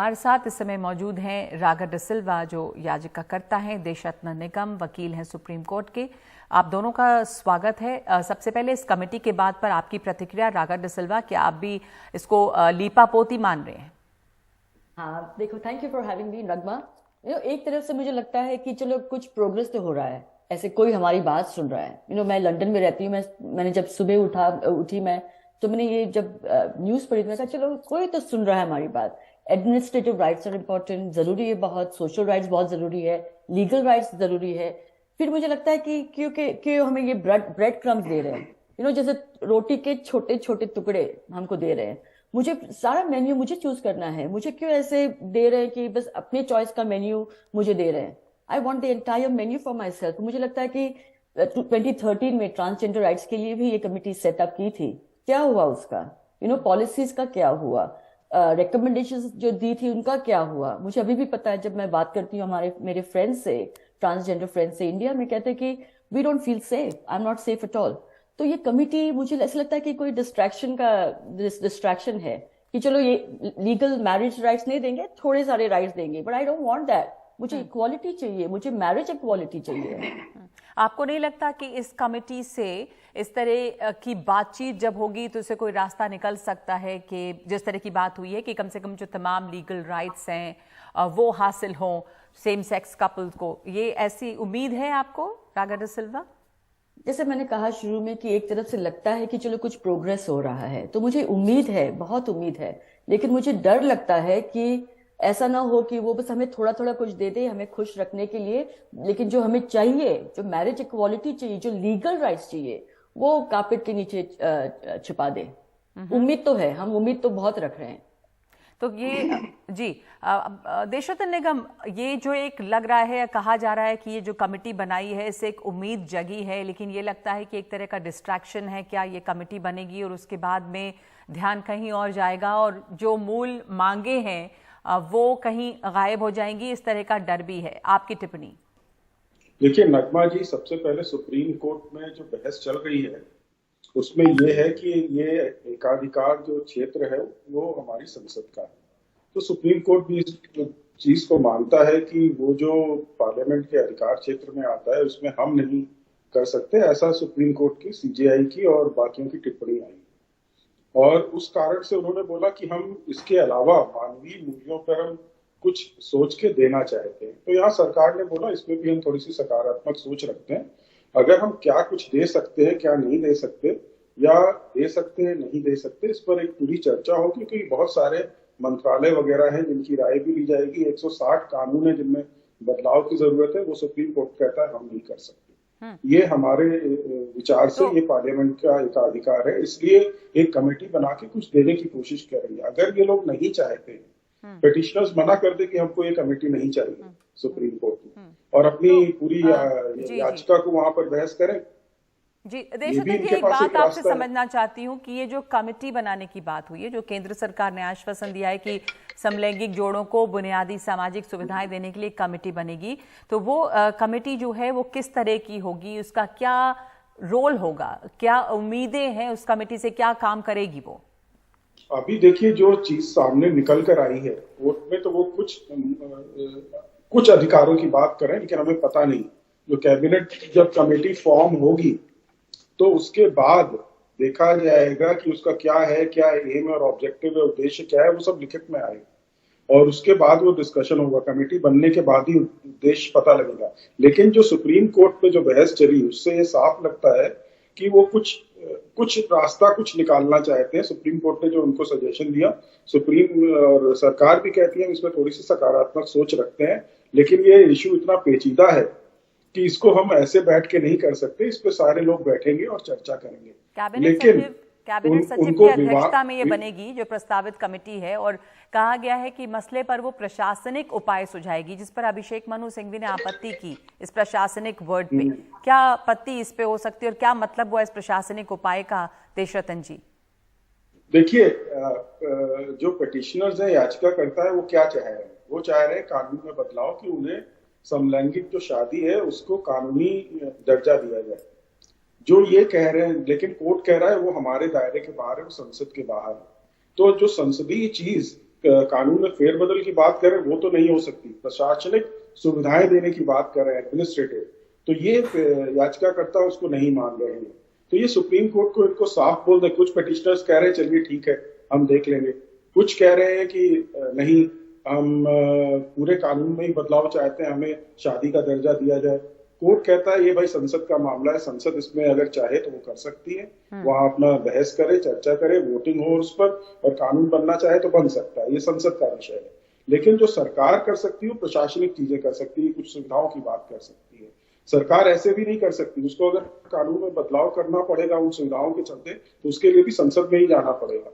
हमारे साथ इस समय मौजूद हैं रागा डिसिल्वा, जो याचिकाकर्ता हैं, देशरत्न निगम वकील हैं सुप्रीम कोर्ट के। आप दोनों का स्वागत है। सबसे पहले इस कमेटी के बाद पर आपकी प्रतिक्रिया, रागा डिसिल्वा, क्या आप भी इसको लीपापोती मान रहे हैं? हाँ देखो, thank you for having me Nagma. एक तरफ से मुझे लगता है कि चलो कुछ प्रोग्रेस तो हो रहा है, ऐसे कोई हमारी बात सुन रहा है। मैं लंदन में रहती हूँ। मैंने जब सुबह उठी मैं, तो मैंने ये जब न्यूज़ पढ़ी, मैं कहा चलो कोई तो सुन रहा है हमारी बात। एडमिनिस्ट्रेटिव राइट्स आर इम्पोर्टेंट, जरूरी है बहुत, सोशल राइट्स बहुत जरूरी है, लीगल राइट्स जरूरी है। फिर मुझे लगता है कि क्यों हमें ये ब्रेड क्रम्स दे रहे हैं, जैसे रोटी के छोटे छोटे टुकड़े हमको दे रहे हैं। मुझे सारा मेन्यू मुझे चूज करना है, मुझे क्यों ऐसे दे रहे हैं कि बस अपने चॉइस का मेन्यू मुझे दे रहे हैं। I want the entire menu for my self. मुझे लगता है कि 2013 में ट्रांसजेंडर राइट्स के लिए भी ये कमिटी सेटअप की थी। क्या हुआ उसका? पॉलिसीज का क्या हुआ? रिकमेंडेशंस जो दी थी उनका क्या हुआ? मुझे अभी भी पता है, जब मैं बात करती हूँ मेरे फ्रेंड्स से, ट्रांसजेंडर फ्रेंड्स से इंडिया में, कहते हैं कि we don't feel safe, I am not safe at all. तो ये कमिटी, मुझे ऐसा लगता है कि कोई डिस्ट्रैक्शन है कि चलो ये लीगल मैरिज राइट्स नहीं देंगे, थोड़े सारे राइट्स देंगे, but I don't want that. मुझे इक्वालिटी चाहिए, मुझे मैरिज इक्वालिटी चाहिए। आपको नहीं लगता कि इस कमेटी से इस तरह की बातचीत जब होगी तो इससे कोई रास्ता निकल सकता है कि जिस तरह की बात हुई है कि कम से कम जो तमाम लीगल राइट्स हैं वो हासिल हों सेम सेक्स कपल्स को? ये ऐसी उम्मीद है आपको, रागा डिसिल्वा? जैसे मैंने कहा शुरू में कि एक तरफ से लगता है कि चलो कुछ प्रोग्रेस हो रहा है, तो मुझे उम्मीद है, बहुत उम्मीद है। लेकिन मुझे डर लगता है कि ऐसा ना हो कि वो बस हमें थोड़ा थोड़ा कुछ दे दे हमें खुश रखने के लिए, लेकिन जो हमें चाहिए, जो मैरिज इक्वालिटी चाहिए, जो लीगल राइट्स चाहिए, वो कारपेट के नीचे छिपा दे। उम्मीद तो है, हम उम्मीद तो बहुत रख रहे हैं। तो ये जी देशरत्न निगम, ये जो एक लग रहा है, कहा जा रहा है कि ये जो कमेटी बनाई है इससे एक उम्मीद जगी है, लेकिन ये लगता है कि एक तरह का डिस्ट्रैक्शन है। क्या ये कमेटी बनेगी और उसके बाद में ध्यान कहीं और जाएगा और जो मूल मांगे हैं वो कहीं गायब हो जाएंगी? इस तरह का डर भी है। आपकी टिप्पणी? देखिए नगमा जी, सबसे पहले सुप्रीम कोर्ट में जो बहस चल रही है उसमें ये है कि ये एकाधिकार जो क्षेत्र है वो हमारी संसद का है। तो सुप्रीम कोर्ट भी इस चीज को मानता है कि वो जो पार्लियामेंट के अधिकार क्षेत्र में आता है उसमें हम नहीं कर सकते। ऐसा सुप्रीम कोर्ट की, सीजेआई की और बाकियों की टिप्पणी आई, और उस कारण से उन्होंने बोला कि हम इसके अलावा मानवीय मूल्यों पर हम कुछ सोच के देना चाहते हैं। तो यहाँ सरकार ने बोला इसमें भी हम थोड़ी सी सकारात्मक सोच रखते हैं। अगर हम क्या कुछ दे सकते हैं, क्या नहीं दे सकते, या दे सकते हैं नहीं दे सकते, इस पर एक पूरी चर्चा होगी, क्योंकि बहुत सारे मंत्रालय वगैरह हैं जिनकी राय भी ली जाएगी। 160 कानून है जिनमें बदलाव की जरूरत है, वो सुप्रीम कोर्ट कहता है हम नहीं कर सकते। ये हमारे विचार से ये पार्लियामेंट का एक अधिकार है, इसलिए एक कमेटी बना के कुछ देने की कोशिश कर रही है। अगर ये लोग नहीं चाहते, पिटिशनर्स मना कर दे कि हमको ये कमेटी नहीं चाहिए सुप्रीम कोर्ट में, और अपनी पूरी याचिका को वहां पर बहस करें। जी देशरत्न जी, एक बात आपसे समझना चाहती हूँ कि ये जो कमेटी बनाने की बात हुई है, जो केंद्र सरकार ने आश्वासन दिया है कि समलैंगिक जोड़ों को बुनियादी सामाजिक सुविधाएं देने के लिए कमेटी बनेगी, तो वो कमेटी जो है वो किस तरह की होगी, उसका क्या रोल होगा, क्या उम्मीदें हैं उस कमेटी से, क्या काम करेगी वो? अभी देखिए जो चीज सामने निकल कर आई है कोर्ट में, तो वो कुछ अधिकारों की बात करें, लेकिन हमें पता नहीं। जो कैबिनेट जब कमेटी फॉर्म होगी तो उसके बाद देखा जाएगा कि उसका क्या है, क्या एम और ऑब्जेक्टिव है, उद्देश्य क्या है, वो सब लिखित में आएगा और उसके बाद वो डिस्कशन होगा। कमेटी बनने के बाद ही उद्देश्य पता लगेगा। लेकिन जो सुप्रीम कोर्ट पे जो बहस चली उससे ये साफ लगता है कि वो कुछ रास्ता कुछ निकालना चाहते हैं। सुप्रीम कोर्ट ने जो उनको सजेशन दिया, सुप्रीम और सरकार भी कहती है इसमें थोड़ी सी सकारात्मक सोच रखते हैं, लेकिन ये इश्यू इतना पेचीदा है कि इसको हम ऐसे बैठ के नहीं कर सकते। इस पे सारे लोग बैठेंगे और चर्चा करेंगे। कैबिनेट सचिव की अध्यक्षता में ये बनेगी जो प्रस्तावित कमेटी है, और कहा गया है कि मसले पर वो प्रशासनिक उपाय सुझाएगी, जिस पर अभिषेक मनु सिंघवी ने आपत्ति की, इस प्रशासनिक वर्ड पे। क्या आपत्ति इस पे हो सकती है और क्या मतलब हुआ इस प्रशासनिक उपाय का, देशरत्न जी? देखिए जो पिटिशनर्स है, याचिकाकर्ता है, वो क्या चाह रहे हैं? वो चाह रहे हैं कानून में बदलाव कि उन्हें समलैंगिक जो शादी है उसको कानूनी दर्जा दिया जाए। जो ये कह रहे हैं, लेकिन कोर्ट कह रहा है वो हमारे दायरे के बाहर है, वो संसद के बाहर है। तो जो संसदीय चीज कानून में फेरबदल की बात करें वो तो नहीं हो सकती, प्रशासनिक सुविधाएं देने की बात कर रहे हैं, एडमिनिस्ट्रेटिव, तो ये याचिकाकर्ता उसको नहीं मान रहे हैं। तो ये सुप्रीम कोर्ट को इनको साफ बोल दे। कुछ पिटिशनर्स कह रहे हैं चलिए ठीक है हम देख लेंगे, कुछ कह रहे हैं कि नहीं हम पूरे कानून में ही बदलाव चाहते हैं, हमें शादी का दर्जा दिया जाए। कोर्ट कहता है ये भाई संसद का मामला है, संसद इसमें अगर चाहे तो वो कर सकती है, वहां अपना बहस करे, चर्चा करे, वोटिंग हो उस पर, और कानून बनना चाहे तो बन सकता है, ये संसद का विषय है। लेकिन जो सरकार कर सकती है प्रशासनिक चीजें कर सकती है, कुछ सुविधाओं की बात कर सकती है। सरकार ऐसे भी नहीं कर सकती, उसको अगर कानून में बदलाव करना पड़ेगा उन सुविधाओं के चलते तो उसके लिए भी संसद में ही जाना पड़ेगा।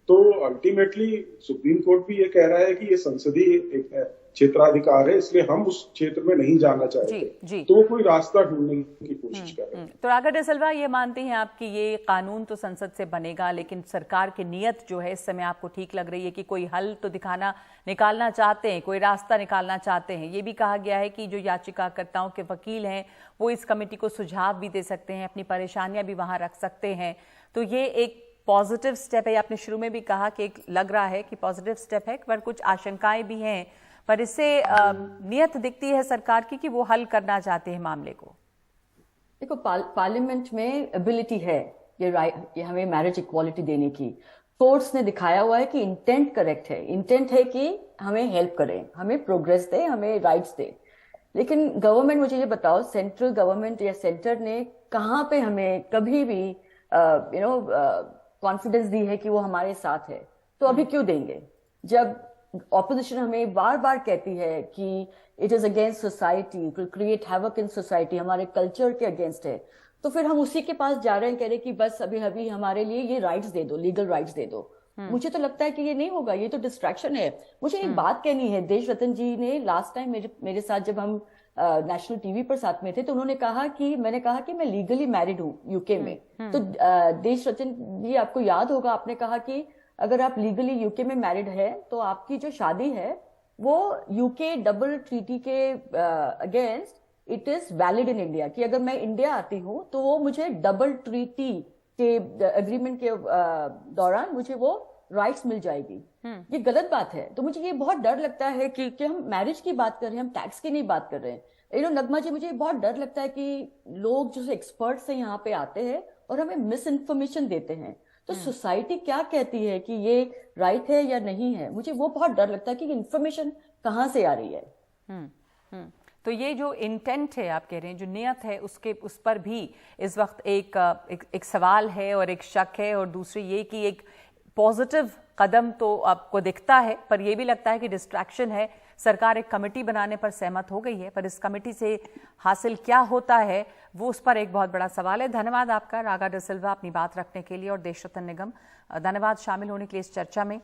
तो अल्टीमेटली सुप्रीम कोर्ट भी ये कह रहा है कि ये संसदीय एक क्षेत्राधिकार है, इसलिए हम उस क्षेत्र में नहीं जाना चाहते, तो कोई रास्ता ढूंढने की कोशिश कर रहे हैं। तो रागा डिसिल्वा, ये मानती हैं आप कि ये कानून तो संसद से बनेगा, लेकिन सरकार की नीयत जो है इस समय आपको ठीक लग रही है कि कोई हल तो निकालना चाहते हैं, कोई रास्ता निकालना चाहते हैं। ये भी कहा गया है कि जो याचिकाकर्ताओं के वकील हैं वो इस कमेटी को सुझाव भी दे सकते हैं, अपनी परेशानियां भी वहां रख सकते हैं। तो ये एक पॉजिटिव स्टेप है। आपने शुरू में भी कहा कि एक लग रहा है कि पॉजिटिव स्टेप है, पर कुछ आशंकाएं भी हैं, पर इससे नियत दिखती है सरकार की कि वो हल करना चाहते हैं मामले को। देखो, पार्लियामेंट में एबिलिटी है ये हमें मैरिज इक्वालिटी देने की। कोर्ट्स ने दिखाया हुआ है कि इंटेंट करेक्ट है, इंटेंट है कि हमें हेल्प करें, हमें प्रोग्रेस दे, हमें राइट्स दे। लेकिन गवर्नमेंट, मुझे ये बताओ, सेंट्रल गवर्नमेंट या सेंटर ने कहाँ पे हमें कभी भी कॉन्फिडेंस दी है कि वो हमारे साथ है? तो अभी क्यों देंगे? जब ऑपोजिशन हमें बार बार कहती है कि it is against society, it will create havoc in society, हमारे कल्चर के अगेंस्ट है, तो फिर हम उसी के पास जा रहे हैं, कह रहे हैं कि बस अभी अभी हमारे लिए ये राइट्स दे दो, लीगल राइट्स दे दो। मुझे तो लगता है कि ये नहीं होगा, ये तो डिस्ट्रैक्शन है। मुझे एक बात कहनी है, देश रतन जी ने लास्ट टाइम मेरे साथ जब हम नेशनल टीवी पर साथ में थे तो उन्होंने कहा कि मैंने कहा कि मैं लीगली मैरिड हूँ यूके में। तो देश रतन जी, आपको याद होगा, आपने कहा कि अगर आप लीगली यूके में मैरिड है तो आपकी जो शादी है वो यूके डबल ट्रीटी के against it is valid in India, कि अगर मैं इंडिया आती हूँ तो वो मुझे डबल ट्रीटी के एग्रीमेंट के दौरान मुझे वो राइट्स मिल जाएगी। ये गलत बात है। तो मुझे ये बहुत डर लगता है कि हम मैरिज की बात कर रहे हैं, हम टैक्स की नहीं बात कर रहे हैं। नगमा जी, मुझे बहुत डर लगता है कि लोग जो एक्सपर्ट्स हैं यहाँ पे आते हैं और हमें मिस इन्फॉर्मेशन देते हैं। तो सोसाइटी क्या कहती है कि ये राइट है या नहीं है, मुझे वो बहुत डर लगता है कि इन्फॉर्मेशन कहाँ से आ रही है। तो ये जो इंटेंट है, आप कह रहे हैं जो नियत है, उस पर भी इस वक्त एक सवाल है और एक शक है, और दूसरी ये कि एक पॉजिटिव कदम तो आपको दिखता है, पर यह भी लगता है कि डिस्ट्रैक्शन है। सरकार एक कमेटी बनाने पर सहमत हो गई है, पर इस कमेटी से हासिल क्या होता है वो उस पर एक बहुत बड़ा सवाल है। धन्यवाद आपका रागा डिसिल्वा, अपनी बात रखने के लिए, और देश रतन निगम, धन्यवाद शामिल होने के लिए इस चर्चा में।